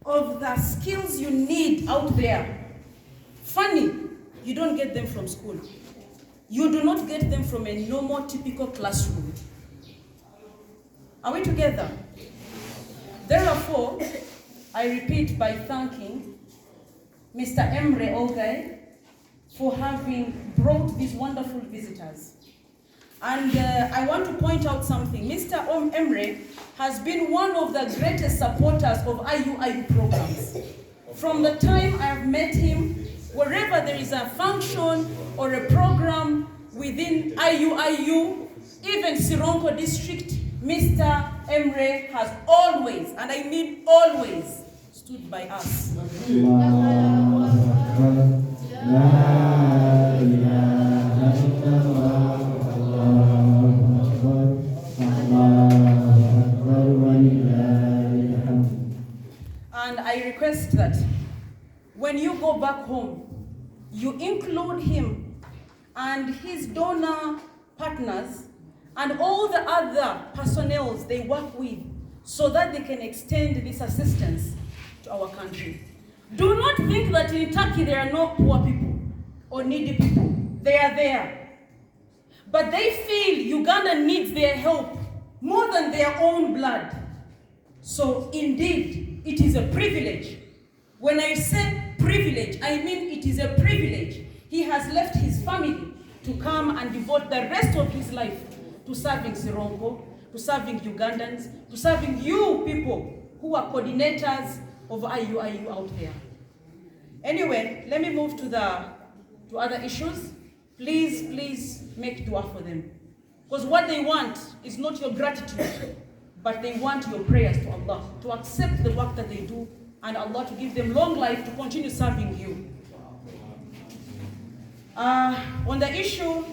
of the skills you need out there, funny, you don't get them from school. You do not get them from a normal, typical classroom. Are we together? Therefore, I repeat by thanking Mr. Emre Ogai for having brought these wonderful visitors. And I want to point out something. Mr. Emre has been one of the greatest supporters of IUIU programs. From the time I have met him, wherever there is a function or a program within IUIU, even Sironko district, Mr. Emre has always, and I mean always, stood by us. And I request that when you go back home, you include him and his donor partners and all the other personnel they work with so that they can extend this assistance to our country. Do not think that in Turkey there are no poor people or needy people. They are there. But they feel Uganda needs their help more than their own blood. So indeed, it is a privilege. When I say privilege, I mean it is a privilege. He has left his family to come and devote the rest of his life to serving Sironko, to serving Ugandans, to serving you people who are coordinators of IUIU out there. Anyway, let me move to other issues. Please make dua for them. Because what they want is not your gratitude, but they want your prayers to Allah, to accept the work that they do, and Allah to give them long life to continue serving you. On the issue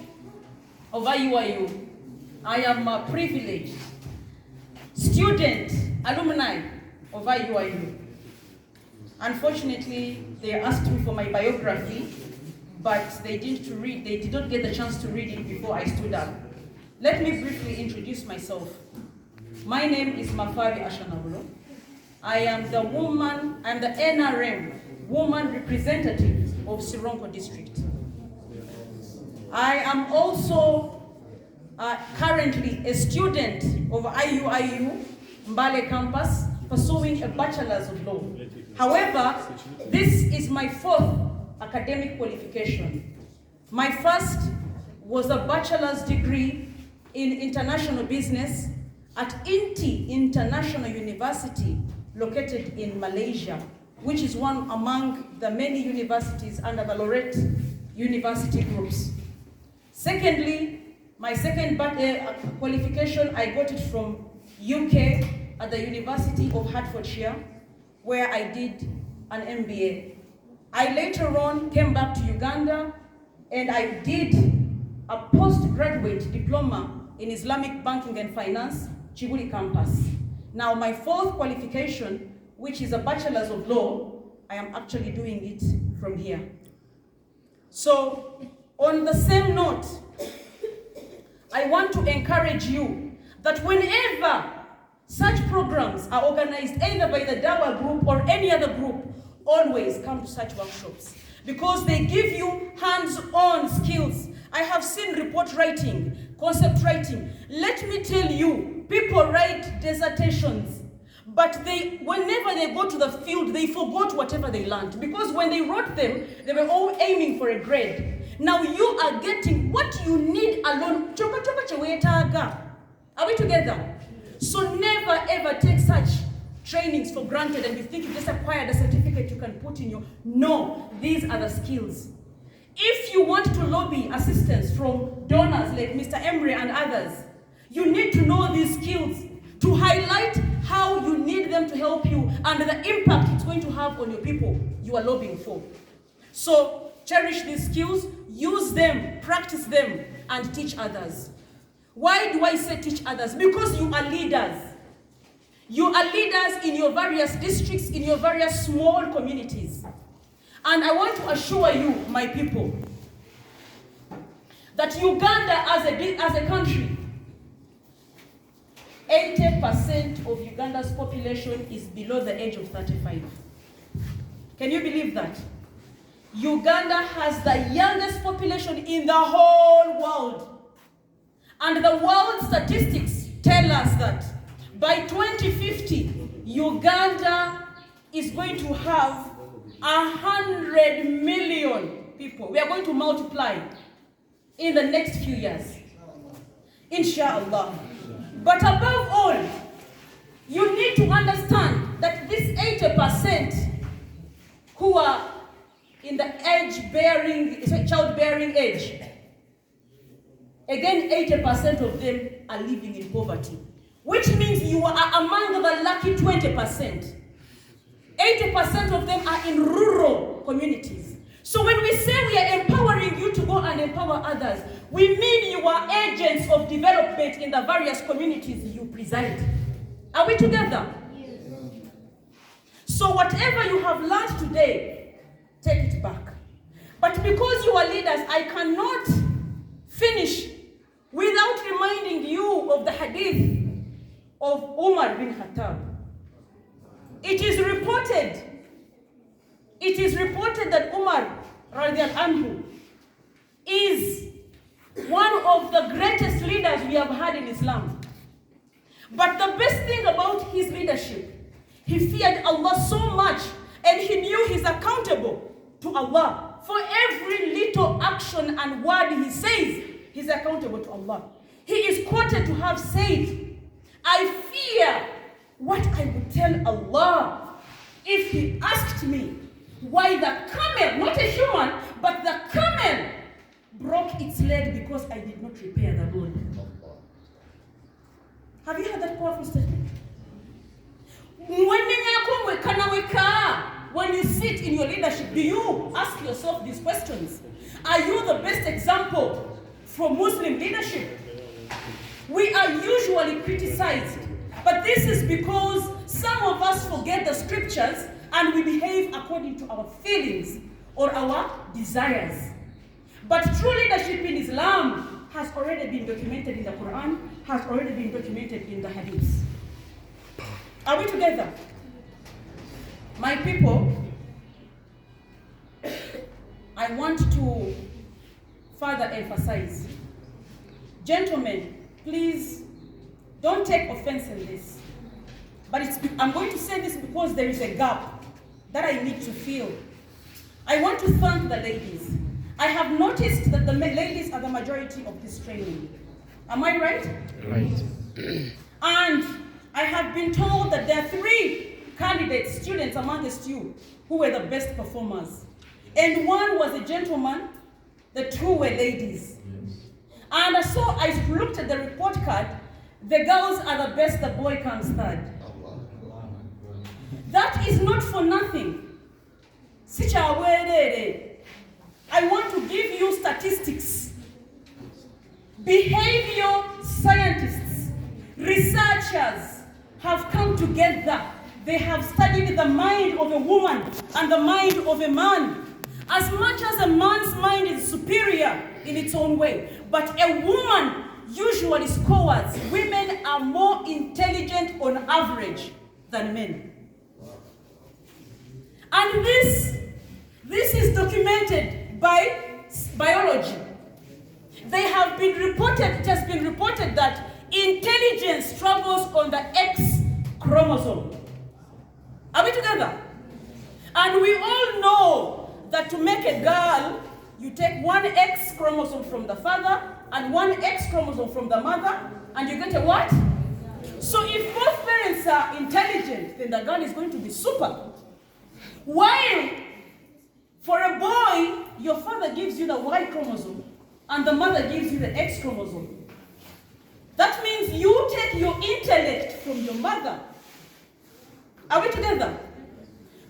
of IUIU, I am a privileged student, alumni of IUIU. Unfortunately, they asked me for my biography, but they did not get the chance to read it before I stood up. Let me briefly introduce myself. My name is Fafabi Asha. I am the NRM woman representative of Sironko district. I am also currently a student of IUIU Mbale campus, pursuing a bachelor's of law. However, this is my fourth academic qualification. My first was a bachelor's degree in international business at INTI International University, located in Malaysia, which is one among the many universities under the Laureate University groups. Secondly, my second qualification, I got it from UK at the University of Hertfordshire, where I did an MBA. I later on came back to Uganda and I did a postgraduate diploma in Islamic Banking and Finance, Chibuli campus. Now my fourth qualification, which is a bachelor's of law, I am actually doing it from here. So on the same note, I want to encourage you that whenever such programs are organized either by the Dawa group or any other group, always come to such workshops because they give you hands-on skills. I have seen report writing, concept writing. Let me tell you, people write dissertations, but whenever they go to the field, they forgot whatever they learned because when they wrote them, they were all aiming for a grade. Now you are getting what you need alone. Are we together? So never ever take such trainings for granted and you think you just acquired a certificate you can put in your... No, these are the skills. If you want to lobby assistance from donors like Mr. Emre and others, you need to know these skills to highlight how you need them to help you and the impact it's going to have on your people you are lobbying for. So cherish these skills, use them, practice them, and teach others. Why do I say teach others? Because you are leaders. You are leaders in your various districts, in your various small communities. And I want to assure you, my people, that Uganda as a country, 80% of Uganda's population is below the age of 35. Can you believe that? Uganda has the youngest population in the whole world. And the world statistics tell us that by 2050, Uganda is going to have 100 million people. We are going to multiply in the next few years. Inshallah. But above all, you need to understand that this 80% who are in the childbearing age, again, 80% of them are living in poverty, which means you are among the lucky 20%. 80% of them are in rural communities. So when we say we are empowering you to go and empower others, we mean you are agents of development in the various communities you preside. Are we together? Yes. So whatever you have learned today, take it back. But because you are leaders, I cannot finish without reminding you of the hadith of Umar bin Khattab. It is reported that Umar radiallahu anhu is one of the greatest leaders we have had in Islam. But the best thing about his leadership, he feared Allah so much, and he knew he's accountable to Allah. For every little action and word he says, he's accountable to Allah. He is quoted to have said, I fear what I would tell Allah if he asked me why the camel, not a human, but the camel broke its leg because I did not repair the road. Have you heard that powerful statement? When you sit in your leadership, do you ask yourself these questions? Are you the best example for Muslim leadership? We are usually criticized, but this is because some of us forget the scriptures and we behave according to our feelings or our desires. But true leadership in Islam has already been documented in the Quran, has already been documented in the Hadiths. Are we together? My people, I want to further emphasize. Gentlemen, please don't take offense in this. But I'm going to say this because there is a gap that I need to fill. I want to thank the ladies. I have noticed that the ladies are the majority of this training. Am I right? Right. And I have been told that there are 3 candidates, students amongst you, who were the best performers. And 1 was a gentleman, the 2 were ladies. Yes. And so I looked at the report card, the girls are the best, the boy comes third. That is not for nothing. I want to give you statistics. Behavior scientists, researchers have come together. They have studied the mind of a woman and the mind of a man. As much as a man's mind is superior in its own way, but a woman usually scores. Women are more intelligent on average than men. And this is documented by biology. It has been reported that intelligence travels on the X chromosome. Are we together? And we all know that to make a girl, you take 1 X chromosome from the father and 1 X chromosome from the mother, and you get a what? So if both parents are intelligent, then the girl is going to be super. While for a boy, your father gives you the Y chromosome and the mother gives you the X chromosome. That means you take your intellect from your mother. Are we together?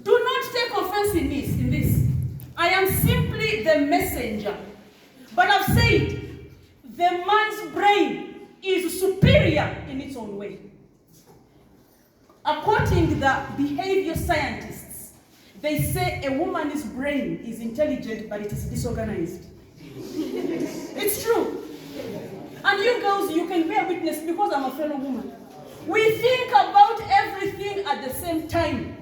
Do not take offense in this. I am simply the messenger. But I've said, the man's brain is superior in its own way. According to the behavior scientists, they say a woman's brain is intelligent, but it is disorganized. It's true. And you girls, you can bear witness because I'm a fellow woman. We think about everything at the same time.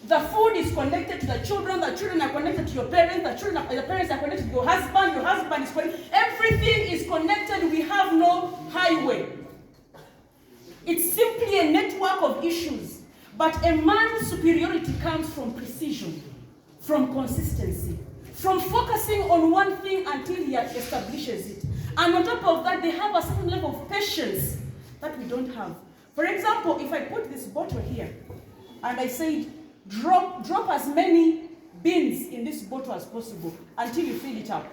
The food is connected to the children are connected to your parents, the parents are connected to your husband is connected. Everything is connected. We have no highway. It's simply a network of issues. But a man's superiority comes from precision, from consistency, from focusing on one thing until he establishes it. And on top of that, they have a certain level of patience that we don't have. For example, if I put this bottle here, and I said, drop as many beans in this bottle as possible until you fill it up.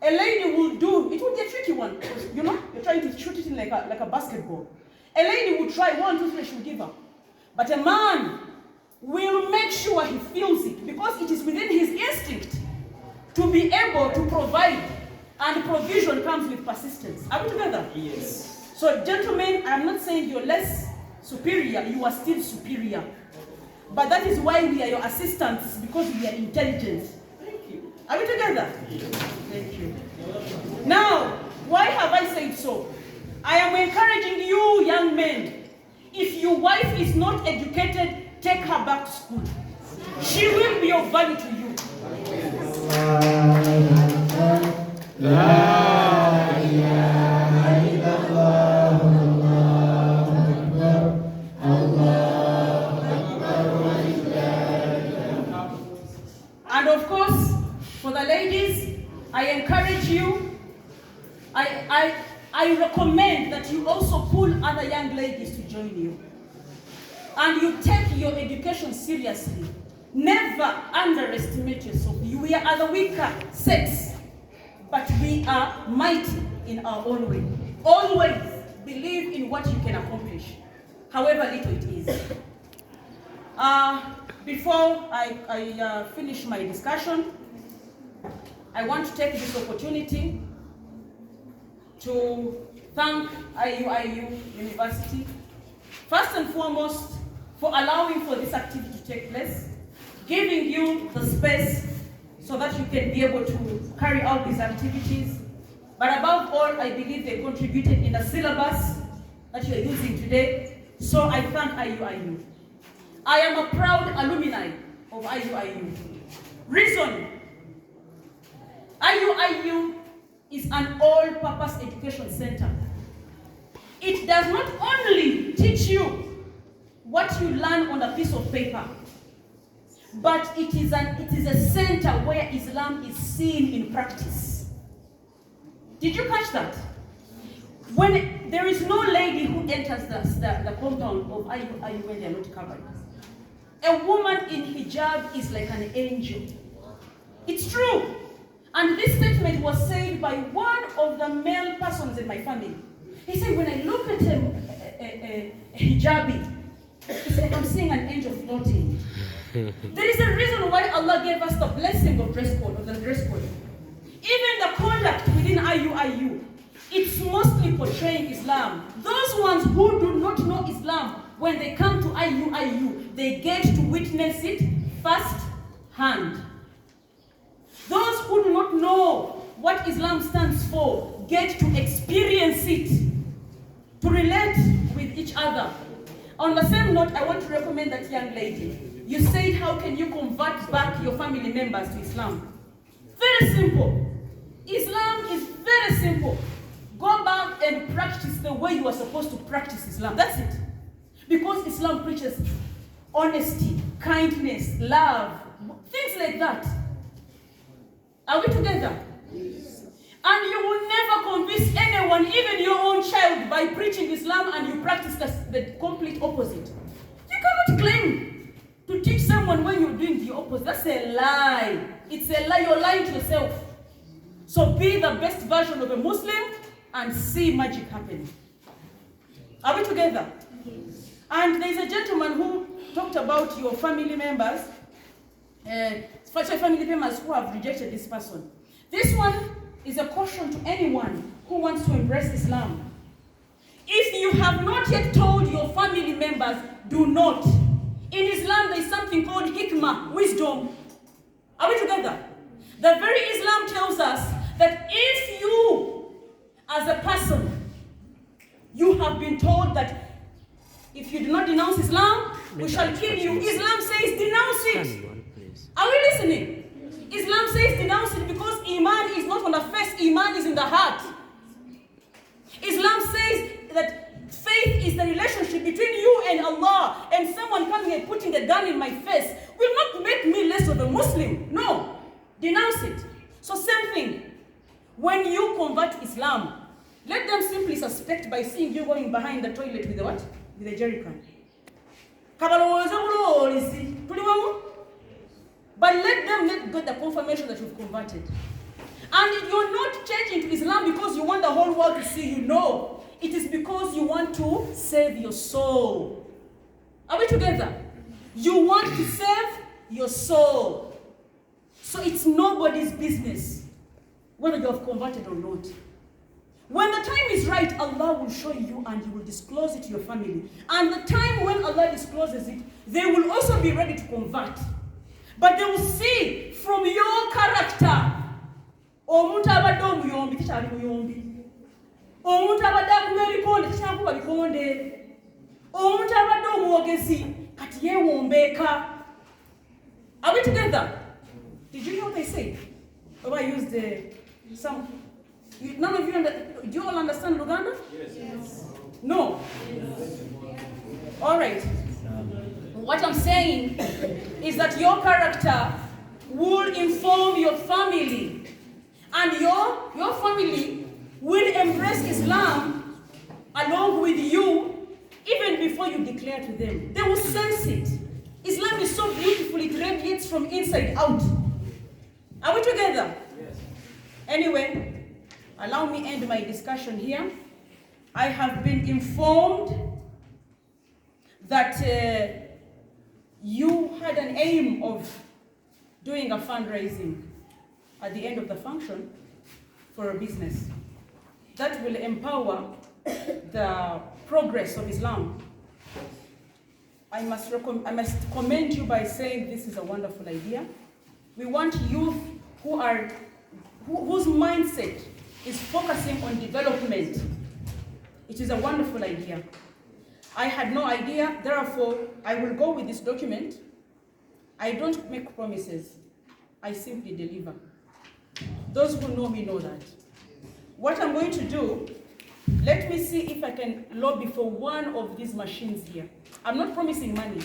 A lady will do, it will be a tricky one, you know, you're trying to shoot it in like a basketball. A lady will try 1, 2, 3, she will give up. But a man will make sure he feels it because it is within his instinct to be able to provide, and provision comes with persistence. Are we together? Yes. So gentlemen, I'm not saying you're less superior, you are still superior. But that is why we are your assistants, because we are intelligent. Thank you. Are we together? Yes. Thank you. Now, why have I said so? I am encouraging you young men, if your wife is not educated, take her back to school. She will be of value to you. And of course, for the ladies, I encourage you, I recommend that you also pull other young ladies to join you. And you take your education seriously. Never underestimate yourself. We are the weaker sex, but we are mighty in our own way. Always believe in what you can accomplish, however little it is. Before I finish my discussion, I want to take this opportunity to thank IUIU University, first and foremost, for allowing for this activity to take place, giving you the space so that you can be able to carry out these activities. But above all, I believe they contributed in the syllabus that you are using today. So I thank IUIU. I am a proud alumni of IUIU. Reason: IUIU is an all-purpose education center. It does not only teach you what you learn on a piece of paper, but it is a center where Islam is seen in practice. Did you catch that? When there is no lady who enters the compound of IUIU when they are not covered. A woman in hijab is like an angel. It's true. And this statement was said by one of the male persons in my family. He said, when I look at a hijabi, he said, I'm seeing an angel floating. There is a reason why Allah gave us the blessing of dress code, of the dress code. Even the conduct within IUIU, it's mostly portraying Islam. Those ones who do not know Islam, when they come to IUIU, they get to witness it first hand. Those who do not know what Islam stands for get to experience it, to relate with each other. On the same note, I want to recommend that young lady. You said, how can you convert back your family members to Islam? Very simple. Islam is very simple. Go back and practice the way you are supposed to practice Islam. That's it. Because Islam preaches honesty, kindness, love, things like that. Are we together? Yes. And you will never convince anyone, even your own child, by preaching Islam and you practice the complete opposite. You cannot claim to teach someone when you're doing the opposite. That's a lie. It's a lie. You're lying to yourself. So be the best version of a Muslim and see magic happen. Are we together? Yes. And there's a gentleman who talked about your family members, family members who have rejected this person. This one is a caution to anyone who wants to embrace Islam. If you have not yet told your family members, do not. In Islam, there is something called hikmah, wisdom. Are we together? The very Islam tells us that if you, as a person, you have been told that if you do not denounce Islam, we shall kill you. Islam says denounce it. Are we listening? Islam says denounce it because Iman is not on the face, Iman is in the heart. Islam says that faith is the relationship between you and Allah, and someone coming and putting a gun in my face will not make me less of a Muslim. No. Denounce it. So same thing. When you convert Islam, let them simply suspect by seeing you going behind the toilet with the what? With a jerrycan. But let them get the confirmation that you've converted. And you're not changing to Islam because you want the whole world to see you. No. It is because you want to save your soul. Are we together? You want to save your soul. So it's nobody's business whether you have converted or not. When the time is right, Allah will show you and you will disclose it to your family. And the time when Allah discloses it, they will also be ready to convert. But they will see from your character. Omuntu abadde omuyombi tekyali muyombi. Omuntu abadde akuba ebikonde tekyakuba bikonde. Omuntu abadde omwogezi kati yeewombeeka. Are we together? Did you hear what I said? Or I used some. None of you do you all understand Luganda? Yes. No? Yes. All right. What I'm saying is that your character will inform your family. And your family will embrace Islam along with you even before you declare to them. They will sense it. Islam is so beautiful, it radiates from inside out. Are we together? Yes. Anyway, allow me end my discussion here. I have been informed that you had an aim of doing a fundraising at the end of the function for a business that will empower the progress of Islam. I must commend you by saying this is a wonderful idea. We want youth whose mindset is focusing on development. It is a wonderful idea. I had no idea, therefore I will go with this document. I don't make promises, I simply deliver. Those who know me know that. What I'm going to do, let me see if I can lobby for one of these machines here. I'm not promising money.